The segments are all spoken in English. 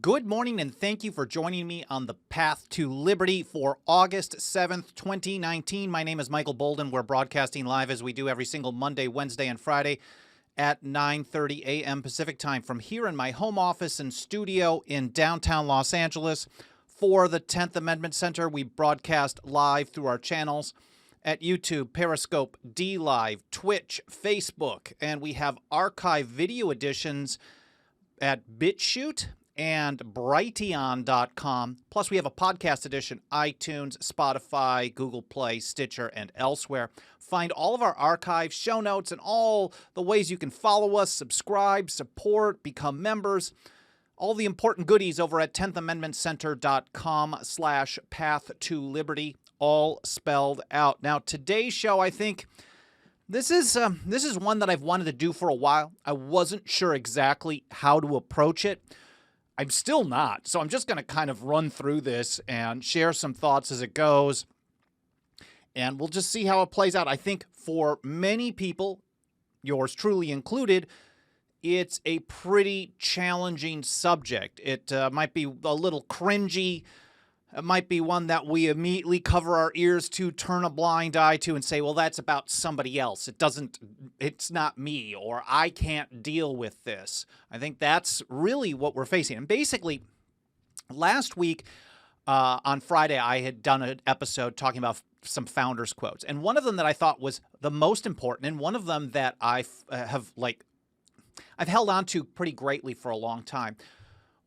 Good morning, and thank you for joining me on the Path to Liberty for August 7th, 2019. My name is Michael Boldin. We're broadcasting live as we do every single Monday, Wednesday, and Friday at 9:30 a.m. Pacific time from here in my home office and studio in downtown Los Angeles. For the 10th Amendment Center, we broadcast live through our channels at YouTube, Periscope, DLive, Twitch, Facebook, and we have archive video editions at BitChute and Brighteon.com. Plus, we have a podcast edition, iTunes, Spotify, Google Play, Stitcher, and elsewhere. Find all of our archives, show notes, and all the ways you can follow us, subscribe, support, become members. All the important goodies over at 10thamendmentcenter.com/path to liberty, all spelled out. Now, today's show, I think this is one that I've wanted to do for a while. I wasn't sure exactly how to approach it. I'm still not, so I'm just going to kind of run through this and share some thoughts as it goes, and we'll just see how it plays out. I think for many people, yours truly included, it's a pretty challenging subject. It might be a little cringy. It might be one that we immediately cover our ears to, turn a blind eye to, and say, well, that's about somebody else. It's not me, or I can't deal with this. I think that's really what we're facing. And basically, last week on Friday, I had done an episode talking about some founders' quotes. And one of them that I thought was the most important, and one of them that I've held on to pretty greatly for a long time,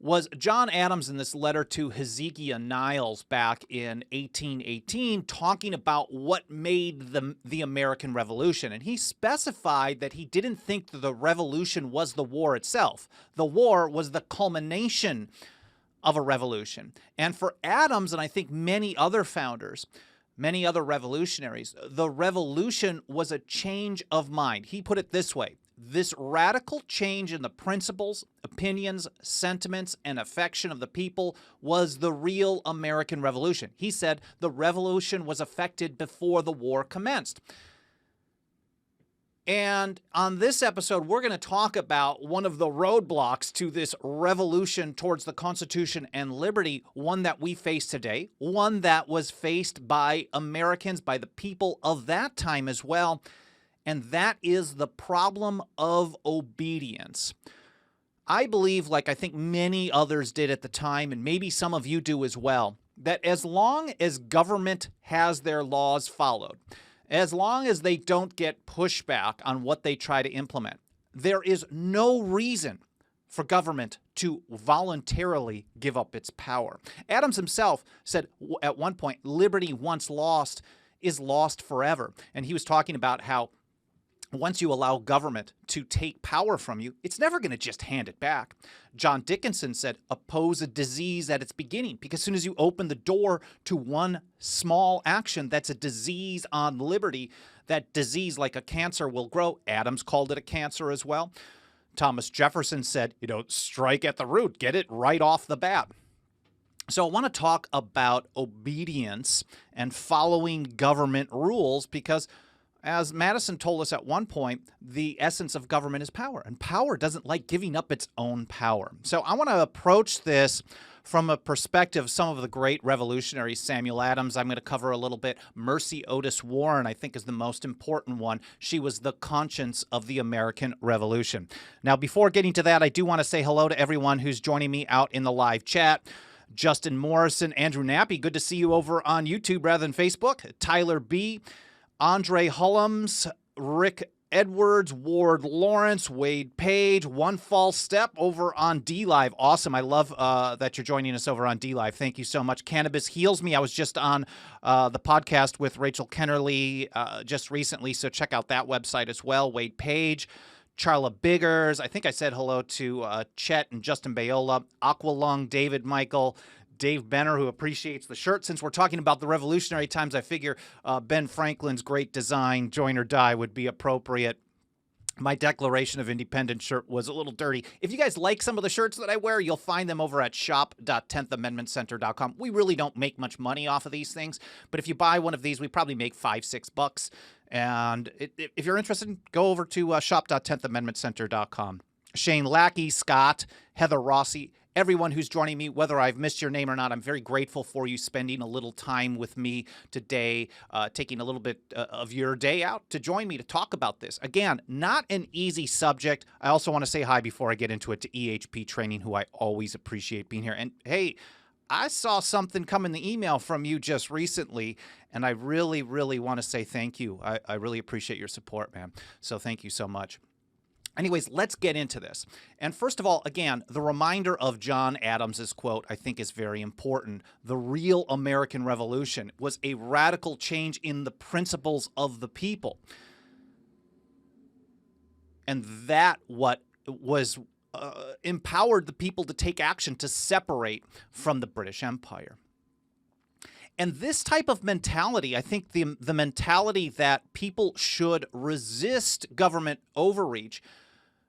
was John Adams in this letter to Hezekiah Niles back in 1818, talking about what made the American Revolution. And he specified that he didn't think that the revolution was the war itself. The war was the culmination of a revolution. And for Adams, and I think many other founders, many other revolutionaries, the revolution was a change of mind. He put it this way: this radical change in the principles, opinions, sentiments, and affection of the people was the real American Revolution. He said the revolution was effected before the war commenced. And on this episode, we're going to talk about one of the roadblocks to this revolution towards the Constitution and liberty, one that we face today, one that was faced by Americans, by the people of that time as well. And that is the problem of obedience. I believe, like I think many others did at the time, and maybe some of you do as well, that as long as government has their laws followed, as long as they don't get pushback on what they try to implement, there is no reason for government to voluntarily give up its power. Adams himself said at one point, liberty once lost is lost forever. And he was talking about how once you allow government to take power from you, it's never going to just hand it back. John Dickinson said, oppose a disease at its beginning, because as soon as you open the door to one small action that's a disease on liberty, that disease, like a cancer, will grow. Adams called it a cancer as well. Thomas Jefferson said, strike at the root, get it right off the bat. So I want to talk about obedience and following government rules, because as Madison told us at one point, the essence of government is power, and power doesn't like giving up its own power. So I want to approach this from a perspective of some of the great revolutionaries. Samuel Adams, I'm going to cover a little bit. Mercy Otis Warren, I think, is the most important one. She was the conscience of the American Revolution. Now, before getting to that, I do want to say hello to everyone who's joining me out in the live chat. Justin Morrison, Andrew Nappy, good to see you over on YouTube rather than Facebook. Tyler B., Andre Hullums, Rick Edwards, Ward Lawrence, Wade Page, One False Step over on DLive. Awesome. I love that you're joining us over on DLive. Thank you so much. Cannabis Heals Me. I was just on the podcast with Rachel Kennerly just recently, so check out that website as well. Wade Page, Charla Biggers. I think I said hello to Chet and Justin Bayola, Aqualung, David Michael, Dave Benner, who appreciates the shirt. Since we're talking about the revolutionary times, I figure Ben Franklin's great design, Join or Die, would be appropriate. My Declaration of Independence shirt was a little dirty. If you guys like some of the shirts that I wear, you'll find them over at shop.10thamendmentcenter.com. We really don't make much money off of these things, but if you buy one of these, we probably make $5-6. And if you're interested, go over to shop.10thamendmentcenter.com. Shane Lackey, Scott, Heather Rossi, everyone who's joining me, whether I've missed your name or not, I'm very grateful for you spending a little time with me today, taking a little bit of your day out to join me to talk about this. Again, not an easy subject. I also want to say hi before I get into it to EHP Training, who I always appreciate being here. And hey, I saw something come in the email from you just recently, and I really, really want to say thank you. I really appreciate your support, man. So thank you so much. Anyways, let's get into this. And first of all, again, the reminder of John Adams's quote, I think, is very important. The real American Revolution was a radical change in the principles of the people. And that what was empowered the people to take action to separate from the British Empire. And this type of mentality, I think the mentality that people should resist government overreach,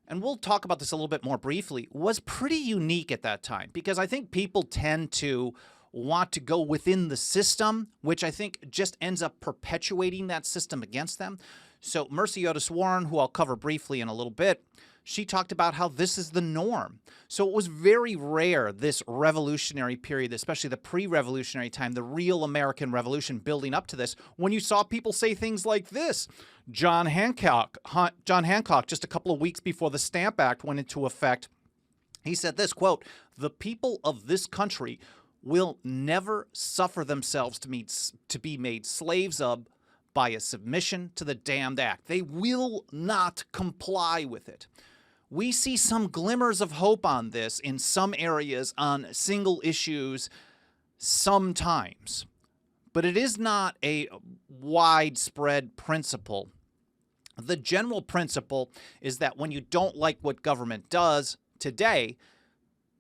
and we'll talk about this a little bit more briefly, was pretty unique at that time, because I think people tend to want to go within the system, which I think just ends up perpetuating that system against them. So Mercy Otis Warren, who I'll cover briefly in a little bit, she talked about how this is the norm. So it was very rare, this revolutionary period, especially the pre-revolutionary time, the real American Revolution building up to this, when you saw people say things like this. John Hancock, just a couple of weeks before the Stamp Act went into effect, he said this, quote, "The people of this country will never suffer themselves to be made slaves of by a submission to the damned act. They will not comply with it." We see some glimmers of hope on this in some areas on single issues sometimes, but it is not a widespread principle. The general principle is that when you don't like what government does today,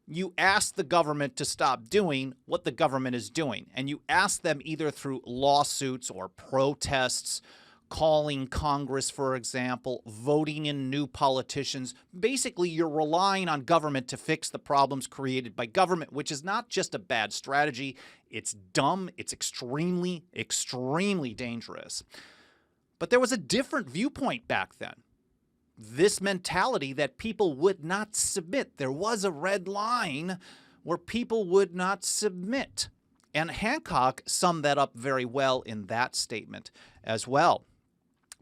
you ask the government to stop doing what the government is doing, and you ask them either through lawsuits or protests, calling Congress, for example, voting in new politicians. Basically, you're relying on government to fix the problems created by government, which is not just a bad strategy. It's dumb. It's extremely, extremely dangerous. But there was a different viewpoint back then. This mentality that people would not submit. There was a red line where people would not submit. And Hancock summed that up very well in that statement as well.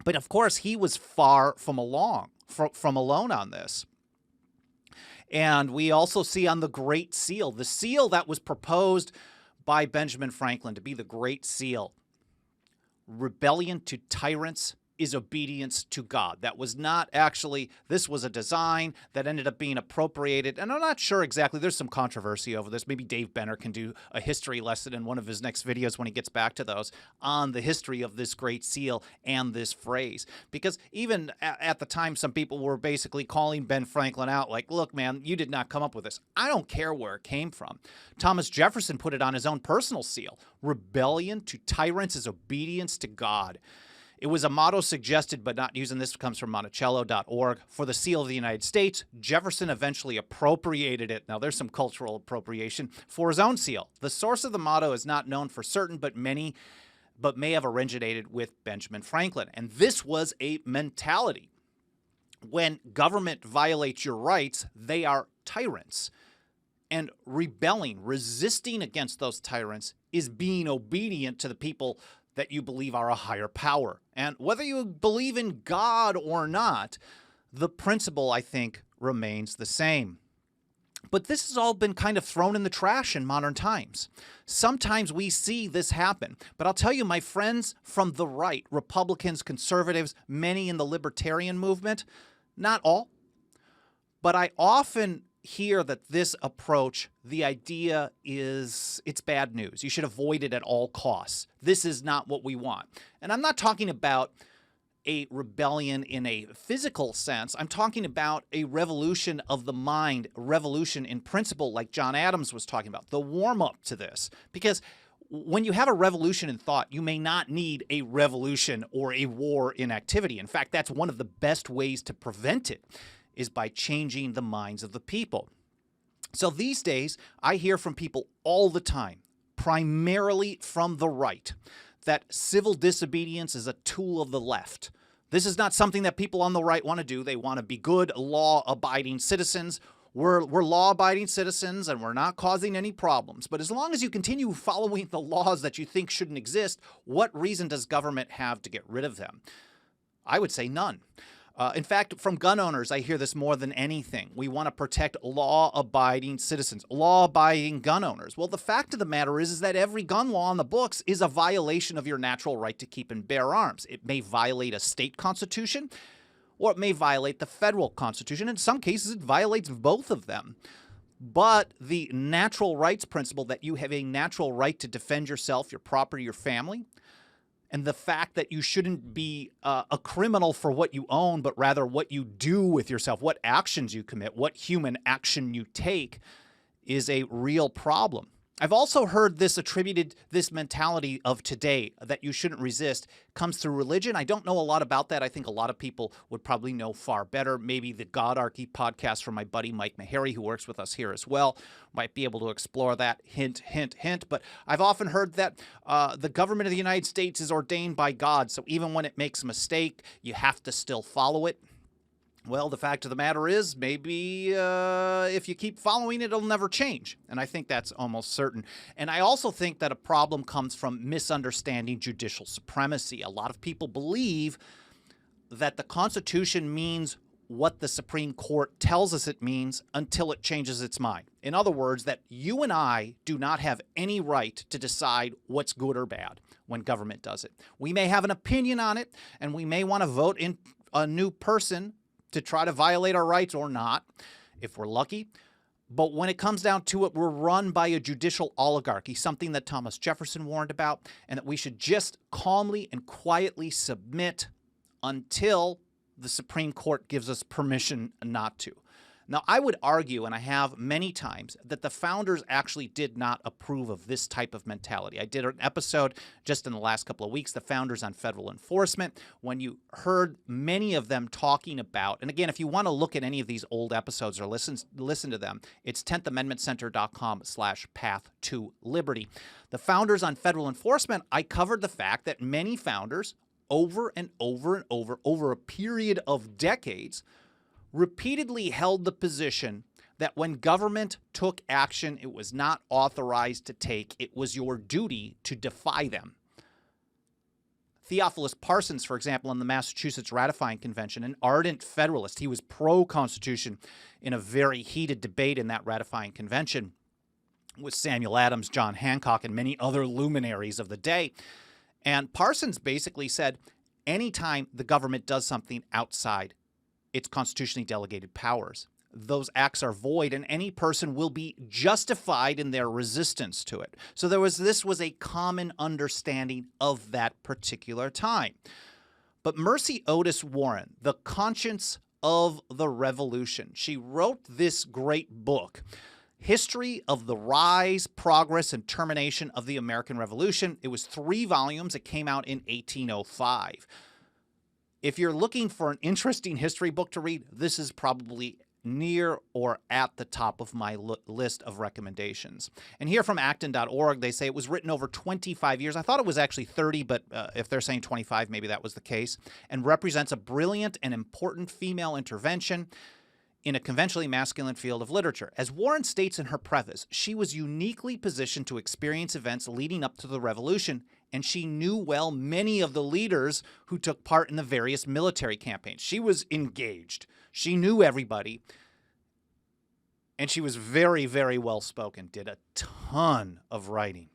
But of course, he was far from alone on this. And we also see on the Great Seal, the seal that was proposed by Benjamin Franklin to be the Great Seal, rebellion to tyrants is obedience to God. That was not actually, this was a design that ended up being appropriated. And I'm not sure exactly, there's some controversy over this. Maybe Dave Benner can do a history lesson in one of his next videos when he gets back to those on the history of this Great Seal and this phrase. Because even at the time, some people were basically calling Ben Franklin out like, look, man, you did not come up with this. I don't care where it came from. Thomas Jefferson put it on his own personal seal. Rebellion to tyrants is obedience to God. It was a motto suggested but not used, and this comes from Monticello.org. For the seal of the United States, Jefferson eventually appropriated it. Now, there's some cultural appropriation for his own seal. The source of the motto is not known for certain, but may have originated with Benjamin Franklin. And this was a mentality. When government violates your rights, they are tyrants. And rebelling, resisting against those tyrants, is being obedient to the people that you believe are a higher power. And whether you believe in God or not, the principle, I think, remains the same. But this has all been kind of thrown in the trash in modern times. Sometimes we see this happen. But I'll tell you, my friends from the right, Republicans, conservatives, many in the libertarian movement, not all, but I often hear that this approach, the idea is it's bad news. You should avoid it at all costs. This is not what we want. And I'm not talking about a rebellion in a physical sense. I'm talking about a revolution of the mind, a revolution in principle like John Adams was talking about, the warm-up to this. Because when you have a revolution in thought, you may not need a revolution or a war in activity. In fact, that's one of the best ways to prevent it, is by changing the minds of the people. So these days, I hear from people all the time, primarily from the right, that civil disobedience is a tool of the left, This is not something that people on the right want to do. They want to be good, law-abiding citizens. We're law-abiding citizens, and we're not causing any problems. But as long as you continue following the laws that you think shouldn't exist, what reason does government have to get rid of them? I would say none. In fact, from gun owners, I hear this more than anything. We want to protect law-abiding citizens, law-abiding gun owners. Well, the fact of the matter is that every gun law on the books is a violation of your natural right to keep and bear arms. It may violate a state constitution, or it may violate the federal constitution. In some cases, it violates both of them. But the natural rights principle that you have a natural right to defend yourself, your property, your family, and the fact that you shouldn't be a criminal for what you own, but rather what you do with yourself, what actions you commit, what human action you take, is a real problem. I've also heard this attributed, this mentality of today that you shouldn't resist comes through religion. I don't know a lot about that. I think a lot of people would probably know far better. Maybe the Godarchy podcast from my buddy Mike Meharry, who works with us here as well, might be able to explore that. Hint, hint, hint. But I've often heard that the government of the United States is ordained by God. So even when it makes a mistake, you have to still follow it. Well, the fact of the matter is, maybe if you keep following it, it'll never change. And I think that's almost certain. And I also think that a problem comes from misunderstanding judicial supremacy. A lot of people believe that the Constitution means what the Supreme Court tells us it means until it changes its mind. In other words, that you and I do not have any right to decide what's good or bad when government does it. We may have an opinion on it, and we may want to vote in a new person to try to violate our rights or not, if we're lucky. But when it comes down to it, we're run by a judicial oligarchy, something that Thomas Jefferson warned about, and that we should just calmly and quietly submit until the Supreme Court gives us permission not to. Now, I would argue, and I have many times, that the founders actually did not approve of this type of mentality. I did an episode just in the last couple of weeks, the founders on federal enforcement, when you heard many of them talking about, and again, if you want to look at any of these old episodes or listen to them, it's 10thamendmentcenter.com/path to liberty. The founders on federal enforcement, I covered the fact that many founders over and over and over a period of decades repeatedly held the position that when government took action it was not authorized to take, it was your duty to defy them. Theophilus Parsons, for example, in the Massachusetts Ratifying Convention, an ardent Federalist, he was pro-Constitution in a very heated debate in that Ratifying Convention with Samuel Adams, John Hancock, and many other luminaries of the day. And Parsons basically said, anytime the government does something outside its constitutionally delegated powers, those acts are void, and any person will be justified in their resistance to it. So this was a common understanding of that particular time. But Mercy Otis Warren, the conscience of the revolution, she wrote this great book, History of the Rise, Progress, and Termination of the American Revolution. It was 3 volumes. It came out in 1805. If you're looking for an interesting history book to read, this is probably near or at the top of my list of recommendations. And here from acton.org, they say it was written over 25 years. I thought it was actually 30, but if they're saying 25, maybe that was the case, and represents a brilliant and important female intervention in a conventionally masculine field of literature. As Warren states in her preface, she was uniquely positioned to experience events leading up to the revolution, and she knew well many of the leaders who took part in the various military campaigns. She was engaged. She knew everybody, and she was very, very well-spoken, did a ton of writing.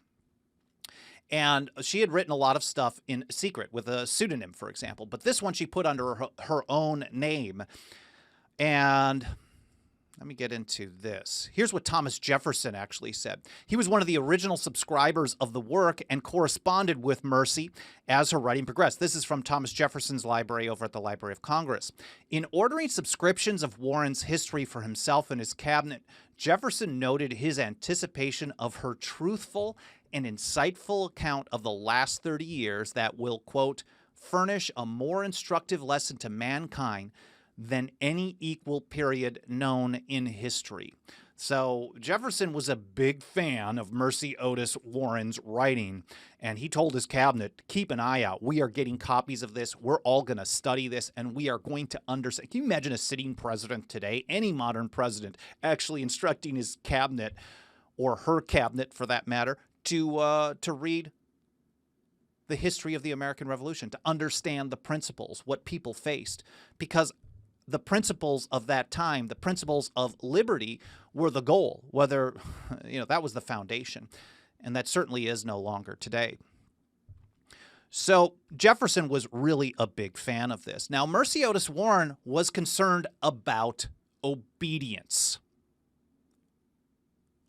And she had written a lot of stuff in secret with a pseudonym, for example, but this one she put under her own name. And let me get into this. Here's what Thomas Jefferson actually said. He was one of the original subscribers of the work and corresponded with Mercy as her writing progressed. This is from Thomas Jefferson's library over at the Library of Congress. In ordering subscriptions of Warren's history for himself and his cabinet, Jefferson noted his anticipation of her truthful and insightful account of the last 30 years that will, quote, furnish a more instructive lesson to mankind than any equal period known in history. So Jefferson was a big fan of Mercy Otis Warren's writing, and he told his cabinet, keep an eye out. We are getting copies of this. We're all going to study this, and we are going to understand. Can you imagine a sitting president today, any modern president, actually instructing his cabinet, or her cabinet for that matter, to read the history of the American Revolution, to understand the principles, what people faced? Because the principles of that time, the principles of liberty, were the goal, whether, that was the foundation. And that certainly is no longer today. So Jefferson was really a big fan of this. Now, Mercy Otis Warren was concerned about obedience.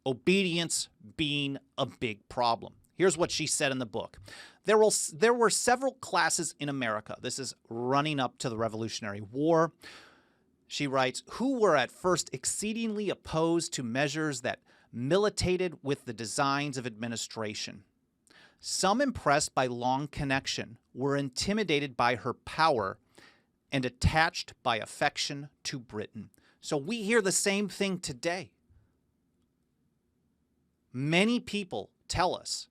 Obedience being a big problem. Here's what she said in the book. There were several classes in America. This is running up to the Revolutionary War. She writes, who were at first exceedingly opposed to measures that militated with the designs of administration. Some, impressed by long connection, were intimidated by her power and attached by affection to Britain. So we hear the same thing today. Many people tell us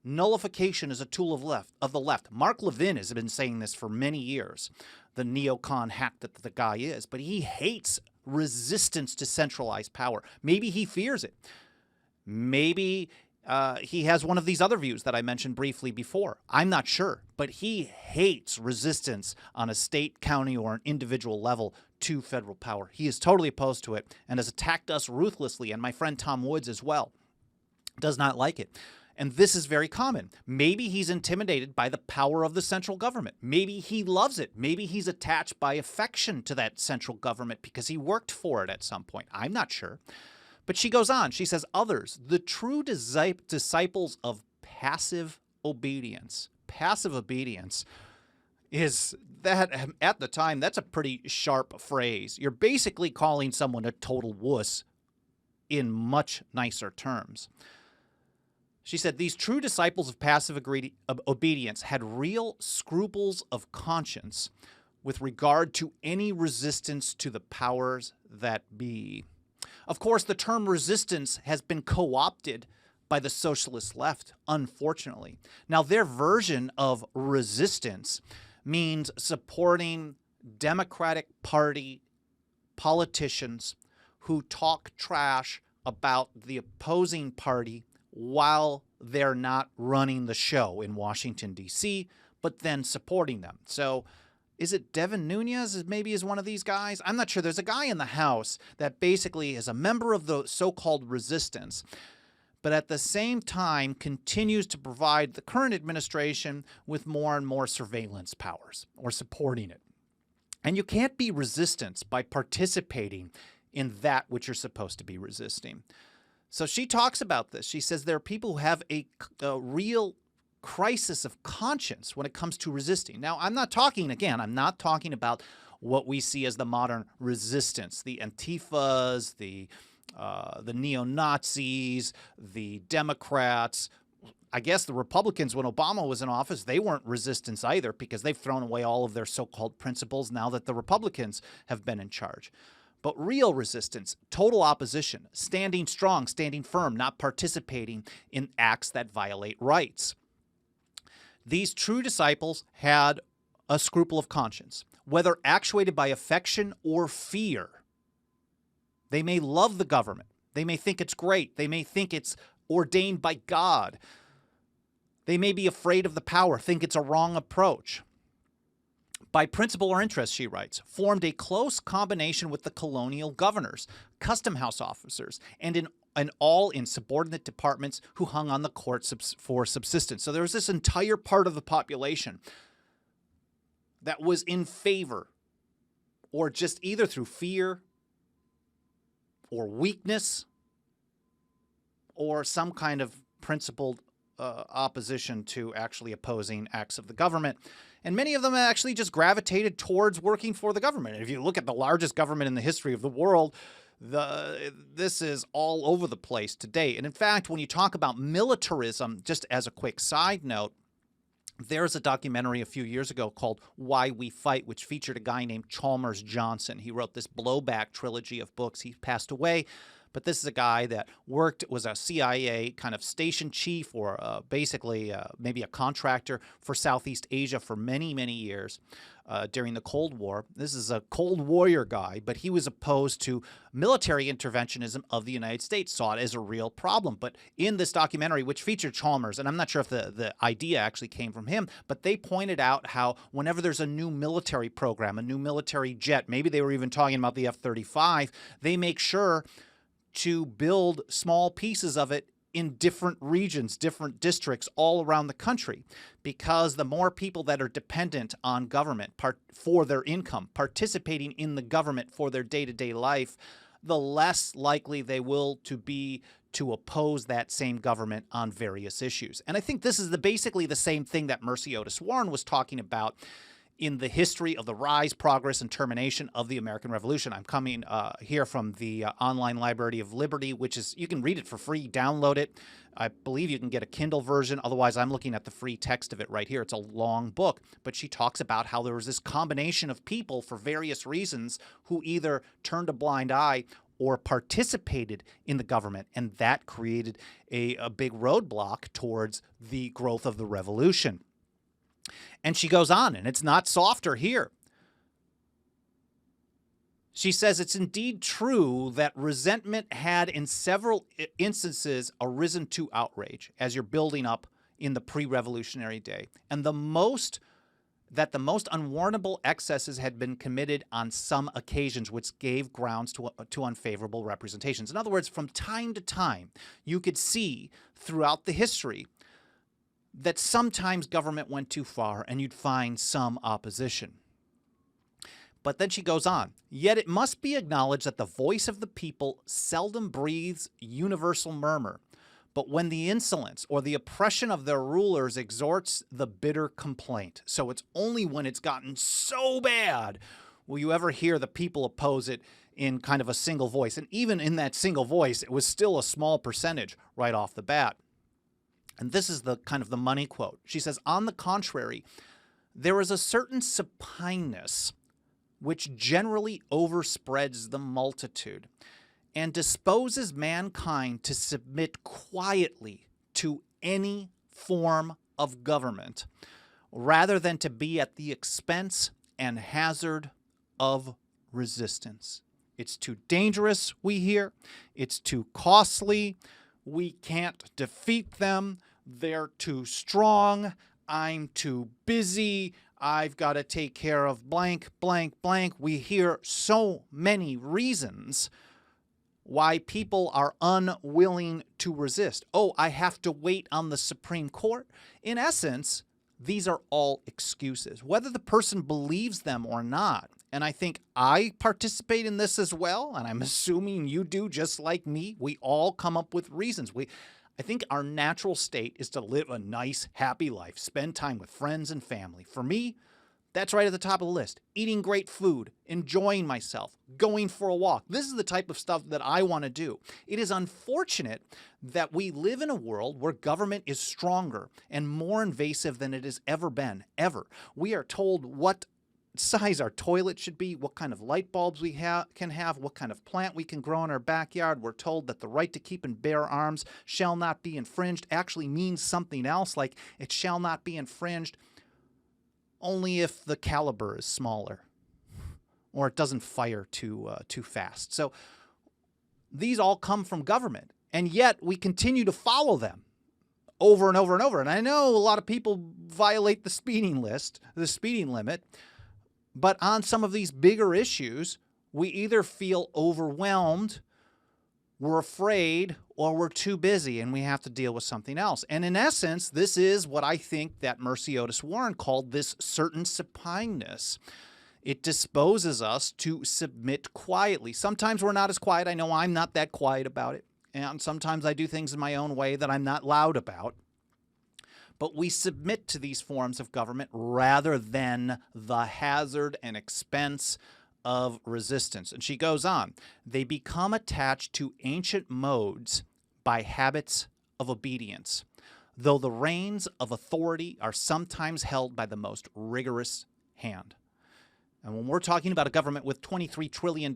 nullification is a tool of the left. Mark Levin has been saying this for many years, the neocon hack that the guy is, but he hates resistance to centralized power. Maybe he fears it. Maybe he has one of these other views that I mentioned briefly before. I'm not sure, but he hates resistance on a state, county, or an individual level to federal power. He is totally opposed to it and has attacked us ruthlessly, and my friend Tom Woods as well does not like it. And this is very common. Maybe he's intimidated by the power of the central government. Maybe he loves it. Maybe he's attached by affection to that central government because he worked for it at some point. I'm not sure. But she goes on. She says, others, the true disciples of passive obedience. Passive obedience is that, at the time, that's a pretty sharp phrase. You're basically calling someone a total wuss in much nicer terms. She said, these true disciples of passive obedience had real scruples of conscience with regard to any resistance to the powers that be. Of course, the term resistance has been co-opted by the socialist left, unfortunately. Now, their version of resistance means supporting Democratic Party politicians who talk trash about the opposing party while they're not running the show in Washington, D.C., but then supporting them. So is it Devin Nunes maybe is one of these guys? I'm not sure. There's a guy in the House that basically is a member of the so-called resistance, but at the same time continues to provide the current administration with more and more surveillance powers or supporting it. And you can't be resistance by participating in that which you're supposed to be resisting. So she talks about this. She says there are people who have a real crisis of conscience when it comes to resisting. Now, I'm not talking about what we see as the modern resistance, the Antifas, the neo-Nazis, the Democrats. I guess the Republicans, when Obama was in office, they weren't resistance either because they've thrown away all of their so-called principles now that the Republicans have been in charge. But real resistance, total opposition, standing strong, standing firm, not participating in acts that violate rights. These true disciples had a scruple of conscience, whether actuated by affection or fear. They may love the government. They may think it's great. They may think it's ordained by God. They may be afraid of the power, think it's a wrong approach. By principle or interest, she writes, formed a close combination with the colonial governors, custom house officers, and all in subordinate departments who hung on the court for subsistence. So there was this entire part of the population that was in favor, or just either through fear or weakness or some kind of principled opposition to actually opposing acts of the government. And many of them actually just gravitated towards working for the government. If you look at the largest government in the history of the world, this is all over the place today. And in fact, when you talk about militarism, just as a quick side note, there's a documentary a few years ago called Why We Fight, which featured a guy named Chalmers Johnson. He wrote this blowback trilogy of books. He passed away, but this is a guy that was a CIA kind of station chief or basically maybe a contractor for Southeast Asia for many, many years during the Cold War. This is a Cold Warrior guy, but he was opposed to military interventionism of the United States, saw it as a real problem. But in this documentary, which featured Chalmers, and I'm not sure if the idea actually came from him, but they pointed out how whenever there's a new military program, a new military jet, maybe they were even talking about the F-35, they make sure to build small pieces of it in different regions, different districts all around the country, because the more people that are dependent on government for their income, participating in the government for their day-to-day life, the less likely they will be to oppose that same government on various issues. And I think this is basically the same thing that Mercy Otis Warren was talking about in the history of the rise, progress, and termination of the American Revolution. I'm coming here from the Online Library of Liberty, which is, you can read it for free, download it. I believe you can get a Kindle version. Otherwise, I'm looking at the free text of it right here. It's a long book, but she talks about how there was this combination of people for various reasons who either turned a blind eye or participated in the government, and that created a big roadblock towards the growth of the revolution. And she goes on, and it's not softer here. She says it's indeed true that resentment had in several instances arisen to outrage as you're building up in the pre-revolutionary day, and the most unwarrantable excesses had been committed on some occasions, which gave grounds to unfavorable representations. In other words, from time to time, you could see throughout the history that sometimes government went too far and you'd find some opposition. But then she goes on, yet it must be acknowledged that the voice of the people seldom breathes universal murmur, but when the insolence or the oppression of their rulers extorts the bitter complaint. So it's only when it's gotten so bad will you ever hear the people oppose it in kind of a single voice. And even in that single voice, it was still a small percentage right off the bat. And this is the kind of the money quote. She says, on the contrary, there is a certain supineness which generally overspreads the multitude and disposes mankind to submit quietly to any form of government rather than to be at the expense and hazard of resistance. It's too dangerous, we hear. It's too costly. We can't defeat them. They're too strong. I'm too busy. I've got to take care of blank, blank, blank. We hear so many reasons why people are unwilling to resist. Oh, I have to wait on the Supreme Court. In essence, these are all excuses, whether the person believes them or not. And I think I participate in this as well, and I'm assuming you do just like me. We all come up with reasons. I think our natural state is to live a nice, happy life, spend time with friends and family. For me, that's right at the top of the list. Eating great food, enjoying myself, going for a walk. This is the type of stuff that I want to do. It is unfortunate that we live in a world where government is stronger and more invasive than it has ever been, ever. We are told what size our toilet should be, what kind of light bulbs we can have, what kind of plant we can grow in our backyard. We're told that the right to keep and bear arms shall not be infringed actually means something else, like it shall not be infringed only if the caliber is smaller or it doesn't fire too fast. So these all come from government, and yet we continue to follow them over and over and over. And I know a lot of people violate the speeding limit, but on some of these bigger issues, we either feel overwhelmed, we're afraid, or we're too busy and we have to deal with something else. And in essence, this is what I think that Mercy Otis Warren called this certain supineness. It disposes us to submit quietly. Sometimes we're not as quiet. I know I'm not that quiet about it. And sometimes I do things in my own way that I'm not loud about. But we submit to these forms of government rather than the hazard and expense of resistance. And she goes on, they become attached to ancient modes by habits of obedience, though the reins of authority are sometimes held by the most rigorous hand. And when we're talking about a government with $23 trillion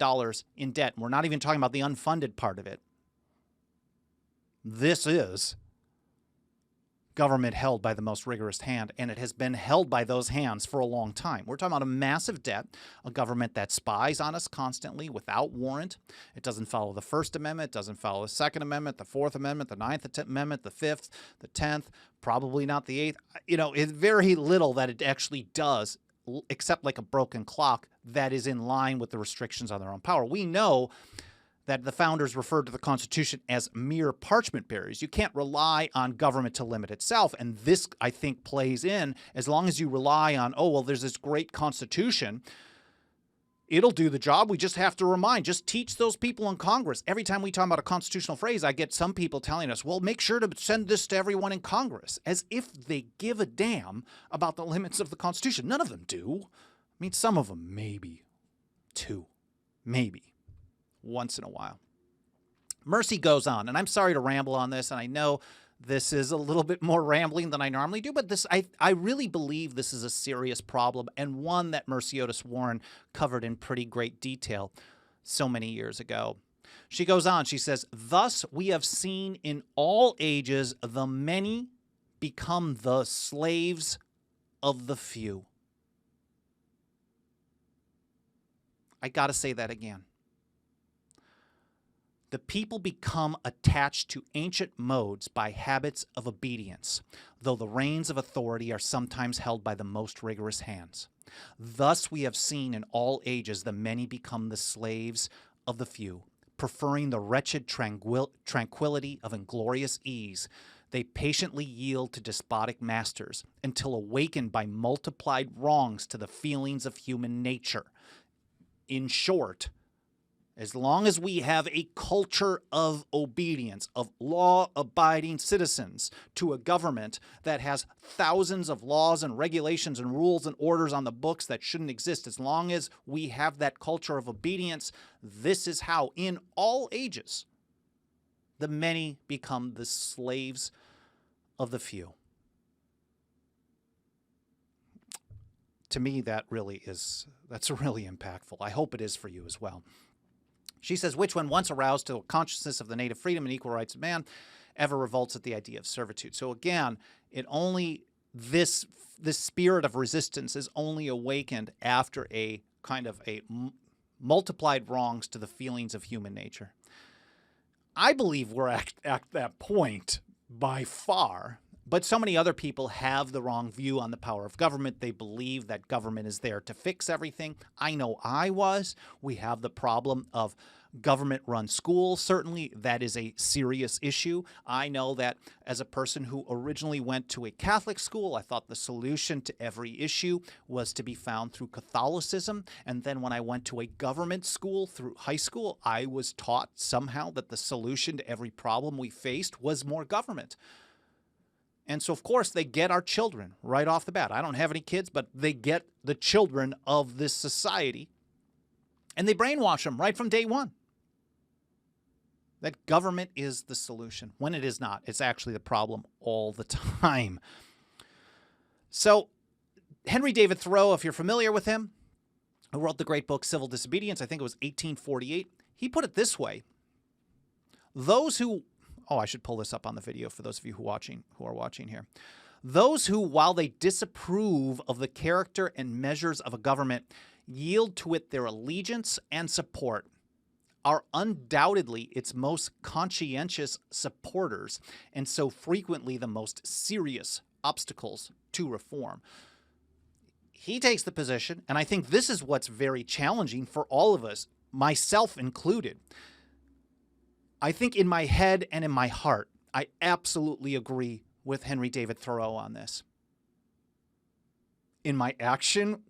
in debt, we're not even talking about the unfunded part of it. This is government held by the most rigorous hand, and it has been held by those hands for a long time. We're talking about a massive debt, a government that spies on us constantly without warrant. It doesn't follow the First Amendment, it doesn't follow the Second Amendment, the Fourth Amendment, the Ninth Amendment, the Fifth, the 10th, probably not the 8th. It's very little that it actually does, except like a broken clock that is in line with the restrictions on their own power. We know that the founders referred to the Constitution as mere parchment bearers. You can't rely on government to limit itself. And this, I think, plays in. As long as you rely on, oh, well, there's this great Constitution, it'll do the job. We just have to just teach those people in Congress. Every time we talk about a constitutional phrase, I get some people telling us, well, make sure to send this to everyone in Congress, as if they give a damn about the limits of the Constitution. None of them do. I mean, some of them, maybe. Two. Maybe. Once in a while. Mercy goes on, and I'm sorry to ramble on this, and I know this is a little bit more rambling than I normally do, but I really believe this is a serious problem, and one that Mercy Otis Warren covered in pretty great detail so many years ago. She goes on, she says, "Thus we have seen in all ages the many become the slaves of the few." I gotta say that again. The people become attached to ancient modes by habits of obedience, though the reins of authority are sometimes held by the most rigorous hands. Thus we have seen in all ages the many become the slaves of the few, preferring the wretched tranquility of inglorious ease. They patiently yield to despotic masters until awakened by multiplied wrongs to the feelings of human nature. In short, as long as we have a culture of obedience, of law-abiding citizens to a government that has thousands of laws and regulations and rules and orders on the books that shouldn't exist, as long as we have that culture of obedience, this is how, in all ages, the many become the slaves of the few. To me, that's really impactful. I hope it is for you as well. She says, which, when once aroused to a consciousness of the native freedom and equal rights of man, ever revolts at the idea of servitude. So again, this spirit of resistance is only awakened after a kind of multiplied wrongs to the feelings of human nature. I believe we're at that point by far. But so many other people have the wrong view on the power of government. They believe that government is there to fix everything. I know I was. We have the problem of government-run schools. Certainly, that is a serious issue. I know that as a person who originally went to a Catholic school, I thought the solution to every issue was to be found through Catholicism. And then when I went to a government school through high school, I was taught somehow that the solution to every problem we faced was more government. And so, of course, they get our children right off the bat. I don't have any kids, but they get the children of this society, and they brainwash them right from day one that government is the solution, when it is not. It's actually the problem all the time. So Henry David Thoreau, if you're familiar with him, who wrote the great book Civil Disobedience, I think it was 1848, he put it this way. Those who... Oh, I should pull this up on the video for those of you who are watching here. Those who, while they disapprove of the character and measures of a government, yield to it their allegiance and support, are undoubtedly its most conscientious supporters, and so frequently the most serious obstacles to reform. He takes the position, and I think this is what's very challenging for all of us, myself included. I think in my head and in my heart, I absolutely agree with Henry David Thoreau on this. In my action,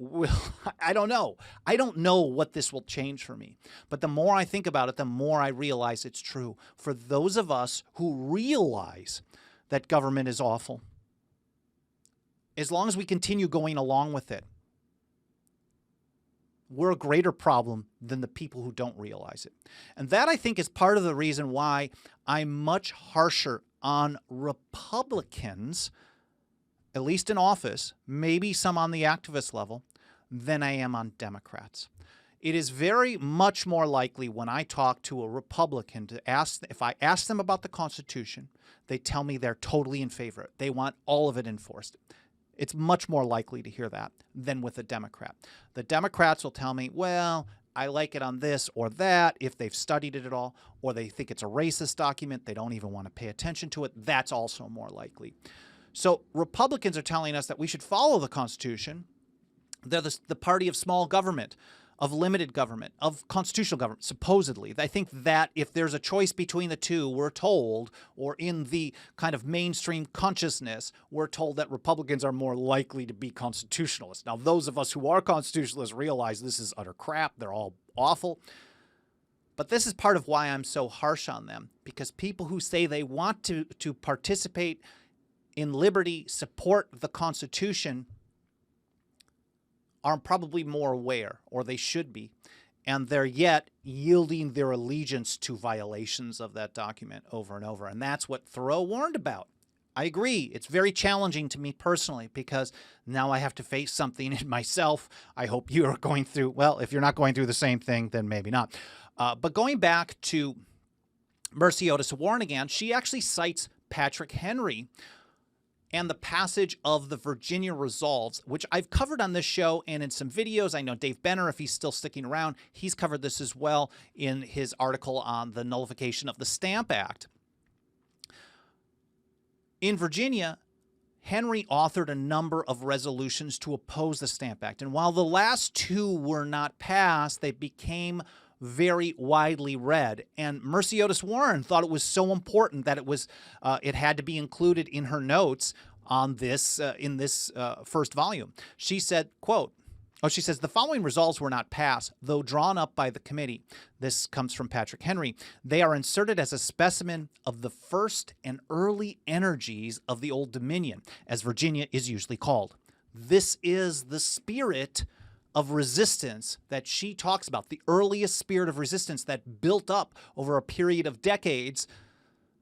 I don't know. I don't know what this will change for me. But the more I think about it, the more I realize it's true. For those of us who realize that government is awful, as long as we continue going along with it, we're a greater problem than the people who don't realize it. And that, I think, is part of the reason why I'm much harsher on Republicans, at least in office, maybe some on the activist level, than I am on Democrats. It is very much more likely when I talk to a Republican to ask, if I ask them about the Constitution, they tell me they're totally in favor of it. They want all of it enforced. It's much more likely to hear that than with a Democrat. The Democrats will tell me, well, I like it on this or that, if they've studied it at all, or they think it's a racist document, they don't even want to pay attention to it. That's also more likely. So Republicans are telling us that we should follow the Constitution. They're the party of small government, of limited government, of constitutional government, supposedly. I think that if there's a choice between the two, we're told, or in the kind of mainstream consciousness, we're told that Republicans are more likely to be constitutionalists. Now, those of us who are constitutionalists realize this is utter crap. They're all awful. But this is part of why I'm so harsh on them, because people who say they want to participate in liberty, support the Constitution, are probably more aware, or they should be, and they're yet yielding their allegiance to violations of that document over and over. And that's what Thoreau warned about. I agree. It's very challenging to me personally, because now I have to face something in myself. I hope you are going through, well, if you're not going through the same thing, then maybe not. But going back to Mercy Otis Warren again, she actually cites Patrick Henry and the passage of the Virginia Resolves, which I've covered on this show and in some videos. I know Dave Benner, if he's still sticking around, he's covered this as well in his article on the nullification of the Stamp Act. In Virginia, Henry authored a number of resolutions to oppose the Stamp Act. And while the last two were not passed, they became very widely read. And Mercy Otis Warren thought it was so important that it had to be included in her notes on this in this first volume. She said, quote, she says, the following resolves were not passed, though drawn up by the committee. This comes from Patrick Henry. They are inserted as a specimen of the first and early energies of the Old Dominion, as Virginia is usually called. This is the spirit of resistance that she talks about, the earliest spirit of resistance that built up over a period of decades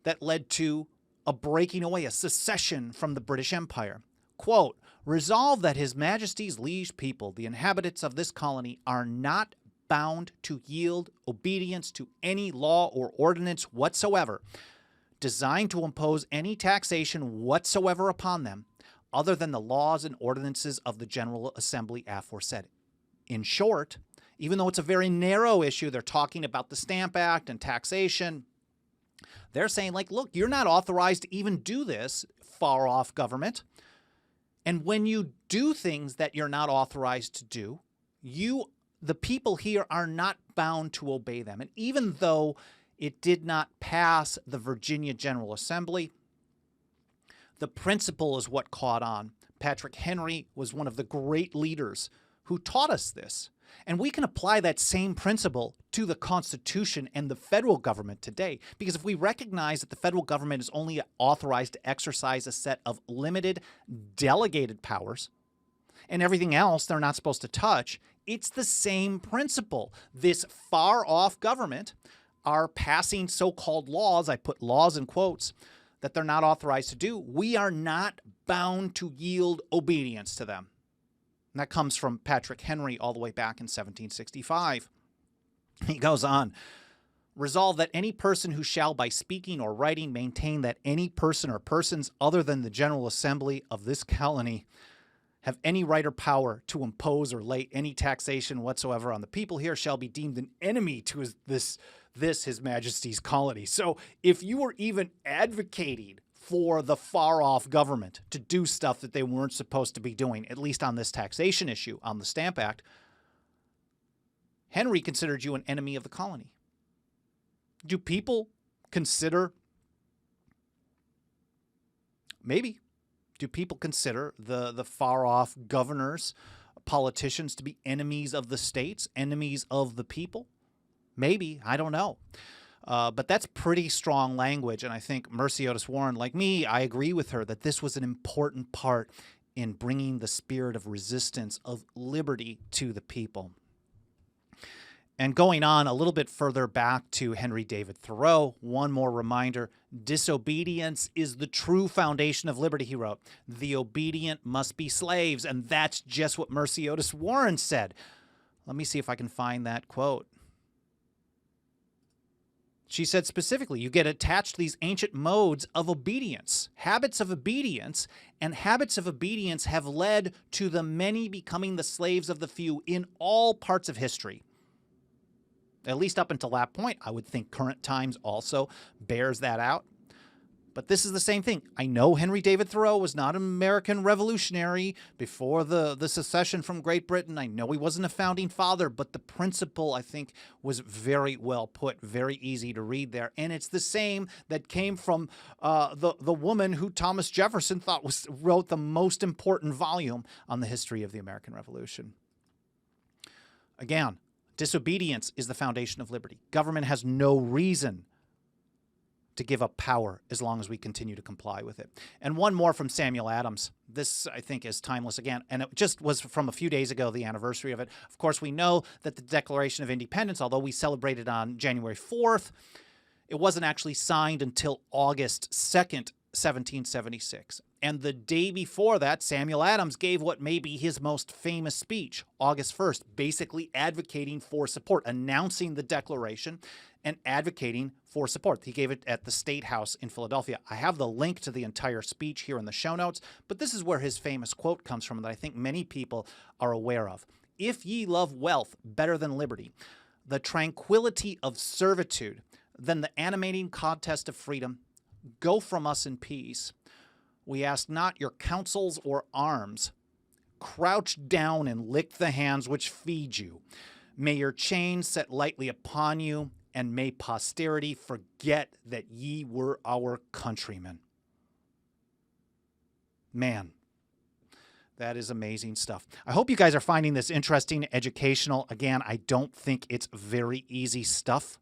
that led to a breaking away, a secession from the British Empire. Quote, resolve that His Majesty's liege people, the inhabitants of this colony, are not bound to yield obedience to any law or ordinance whatsoever, designed to impose any taxation whatsoever upon them, other than the laws and ordinances of the General Assembly aforesaid. In short, even though it's a very narrow issue, they're talking about the Stamp Act and taxation. They're saying, like, look, you're not authorized to even do this, far-off government. And when you do things that you're not authorized to do, the people here are not bound to obey them. And even though it did not pass the Virginia General Assembly, the principle is what caught on. Patrick Henry was one of the great leaders who taught us this. And we can apply that same principle to the Constitution and the federal government today. Because if we recognize that the federal government is only authorized to exercise a set of limited delegated powers, and everything else they're not supposed to touch, it's the same principle. This far-off government are passing so-called laws, I put laws in quotes, that they're not authorized to do. We are not bound to yield obedience to them. And that comes from Patrick Henry all the way back in 1765. He goes on, resolve that any person who shall by speaking or writing maintain that any person or persons other than the General Assembly of this colony have any right or power to impose or lay any taxation whatsoever on the people here shall be deemed an enemy to His Majesty's colony. So if you were even advocating for the far-off government to do stuff that they weren't supposed to be doing, at least on this taxation issue, on the Stamp Act, Henry considered you an enemy of the colony. Do people consider, maybe, do people consider the far-off governors, politicians to be enemies of the states, enemies of the people? Maybe, I don't know. But that's pretty strong language, and I think Mercy Otis Warren, like me, I agree with her that this was an important part in bringing the spirit of resistance, of liberty to the people. And going on a little bit further back to Henry David Thoreau, one more reminder, disobedience is the true foundation of liberty, he wrote. The obedient must be slaves, and that's just what Mercy Otis Warren said. Let me see if I can find that quote. She said specifically, you get attached to these ancient modes of obedience, habits of obedience, and habits of obedience have led to the many becoming the slaves of the few in all parts of history. At least up until that point, I would think current times also bears that out. But this is the same thing. I know Henry David Thoreau was not an American revolutionary before the secession from Great Britain. I know he wasn't a founding father, but the principle, I think, was very well put, very easy to read there. And it's the same that came from the woman who Thomas Jefferson thought wrote the most important volume on the history of the American Revolution. Again, disobedience is the foundation of liberty. Government has no reason to give up power as long as we continue to comply with it. And one more from Samuel Adams. This, I think, is timeless again, and it just was from a few days ago, the anniversary of it. Of course, we know that the Declaration of Independence, although we celebrated on January 4th, it wasn't actually signed until August 2nd, 1776. And the day before that, Samuel Adams gave what may be his most famous speech, August 1st, basically advocating for support, announcing the Declaration and advocating for support. He gave it at the State House in Philadelphia. I have the link to the entire speech here in the show notes, but this is where his famous quote comes from that I think many people are aware of. If ye love wealth better than liberty, the tranquility of servitude than the animating contest of freedom, go from us in peace. We ask not your counsels or arms. Crouch down and lick the hands which feed you. May your chains set lightly upon you, and may posterity forget that ye were our countrymen. Man, that is amazing stuff. I hope you guys are finding this interesting, educational. Again, I don't think it's very easy stuff.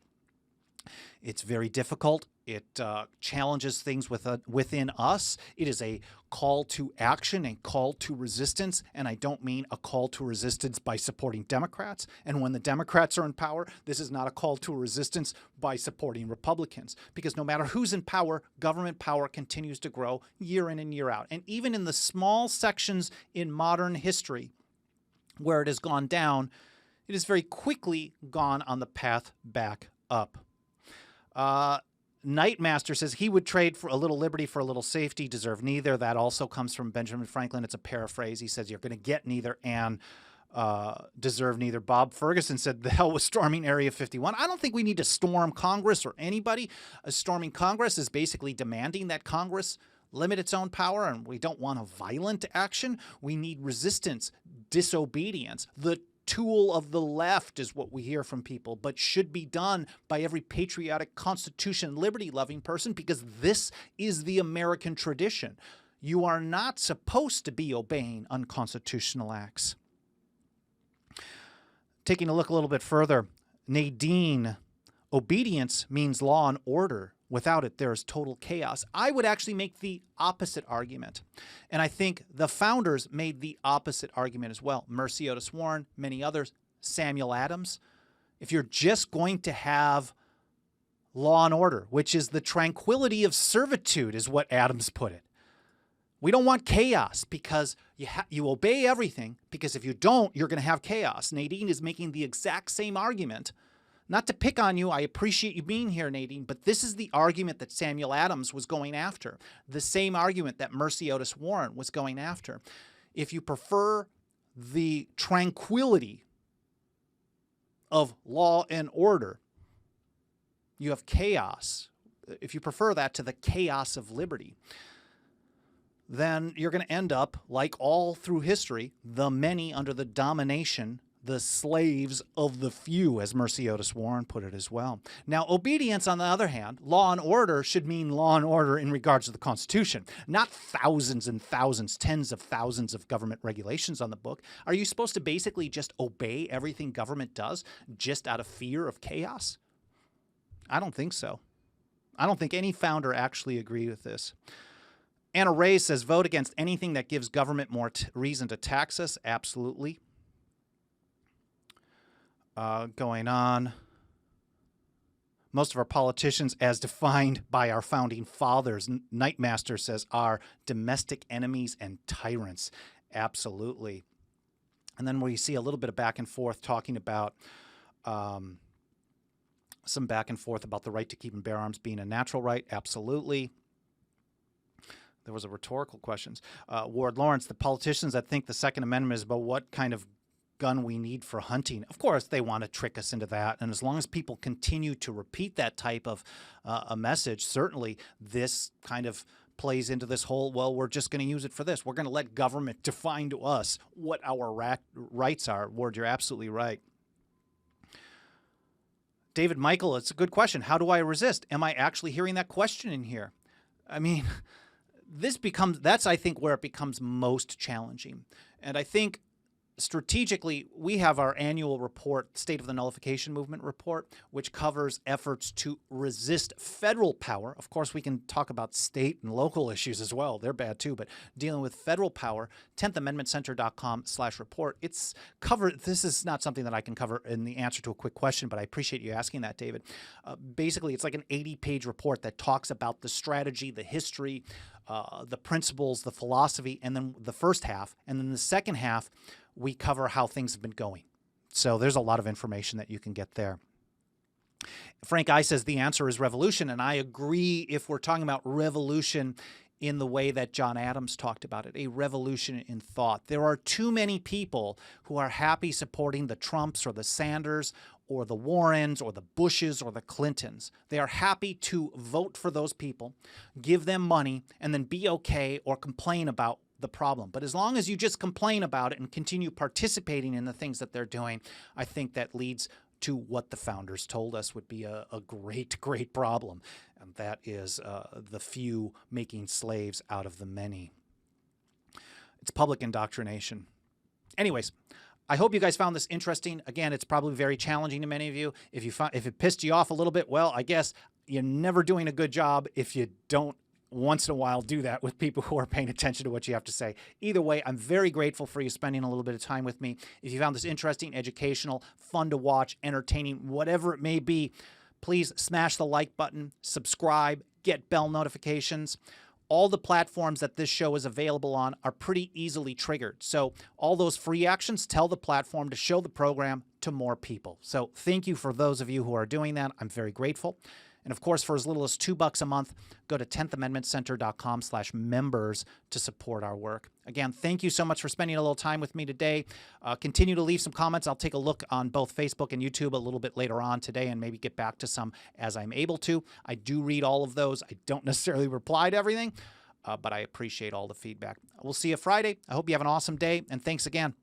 It's very difficult. It challenges things within us. It is a call to action and call to resistance. And I don't mean a call to resistance by supporting Democrats. And when the Democrats are in power, this is not a call to resistance by supporting Republicans. Because no matter who's in power, government power continues to grow year in and year out. And even in the small sections in modern history where it has gone down, it has very quickly gone on the path back up. Nightmaster says he would trade for a little liberty for a little safety, deserve neither. That also comes from Benjamin Franklin. It's a paraphrase. He says you're going to get neither and deserve neither. Bob Ferguson said the hell with storming Area 51. I don't think we need to storm Congress or anybody. Storming Congress is basically demanding that Congress limit its own power, and we don't want a violent action. We need resistance, disobedience. The tool of the left is what we hear from people, but should be done by every patriotic, Constitution, liberty-loving person, because this is the American tradition. You are not supposed to be obeying unconstitutional acts. Taking a look a little bit further, Nadine, obedience means law and order. Without it, there is total chaos. I would actually make the opposite argument. And I think the founders made the opposite argument as well. Mercy Otis Warren, many others, Samuel Adams. If you're just going to have law and order, which is the tranquility of servitude, is what Adams put it. We don't want chaos because you obey everything, because if you don't, you're going to have chaos. Nadine is making the exact same argument. Not to pick on you, I appreciate you being here, Nadine, but this is the argument that Samuel Adams was going after. The same argument that Mercy Otis Warren was going after. If you prefer the tranquility of law and order, you have chaos. If you prefer that to the chaos of liberty, then you're going to end up, like all through history, the many under the domination, the slaves of the few, as Mercy Otis Warren put it as well. Now, obedience, on the other hand, law and order should mean law and order in regards to the Constitution, not thousands and thousands, tens of thousands of government regulations on the book. Are you supposed to basically just obey everything government does just out of fear of chaos? I don't think so. I don't think any founder actually agreed with this. Anna Ray says, vote against anything that gives government more reason to tax us. Absolutely. Going on. Most of our politicians, as defined by our founding fathers, Nightmaster says, are domestic enemies and tyrants. Absolutely. And then we see a little bit of back and forth talking about some back and forth about the right to keep and bear arms being a natural right. Absolutely. There was a rhetorical question. Ward Lawrence, the politicians that think the Second Amendment is about what kind of gun we need for hunting. Of course, they want to trick us into that. And as long as people continue to repeat that type of a message, certainly this kind of plays into this whole, well, we're just going to use it for this. We're going to let government define to us what our rights are. Ward, you're absolutely right. David Michael, it's a good question. How do I resist? Am I actually hearing that question in here? I mean, that's, I think, where it becomes most challenging. And I think strategically, we have our annual report, State of the Nullification Movement report, which covers efforts to resist federal power. Of course, we can talk about state and local issues as well. They're bad too, but dealing with federal power, 10thamendmentcenter.com/report. It's covered. This is not something that I can cover in the answer to a quick question, but I appreciate you asking that, David. Basically, it's like an 80-page report that talks about the strategy, the history, the principles, the philosophy, and then the first half. And then the second half, we cover how things have been going. So there's a lot of information that you can get there. Frank I says the answer is revolution, and I agree if we're talking about revolution in the way that John Adams talked about it, a revolution in thought. There are too many people who are happy supporting the Trumps or the Sanders or the Warrens or the Bushes or the Clintons. They are happy to vote for those people, give them money, and then be okay or complain about the problem. But as long as you just complain about it and continue participating in the things that they're doing, I think that leads to what the founders told us would be a great, great problem. And that is the few making slaves out of the many. It's public indoctrination. Anyways, I hope you guys found this interesting. Again, it's probably very challenging to many of you. If it pissed you off a little bit, well, I guess you're never doing a good job if you don't once in a while do that with people who are paying attention to what you have to say. Either way, I'm very grateful for you spending a little bit of time with me. If you found this interesting, educational, fun to watch, entertaining, whatever it may be, please smash the like button, subscribe, get bell notifications. All the platforms that this show is available on are pretty easily triggered. So all those free actions tell the platform to show the program to more people. So thank you for those of you who are doing that. I'm very grateful. And of course, for as little as $2 a month, go to 10thamendmentcenter.com/members to support our work. Again, thank you so much for spending a little time with me today. Continue to leave some comments. I'll take a look on both Facebook and YouTube a little bit later on today and maybe get back to some as I'm able to. I do read all of those. I don't necessarily reply to everything, but I appreciate all the feedback. We'll see you Friday. I hope you have an awesome day, and thanks again.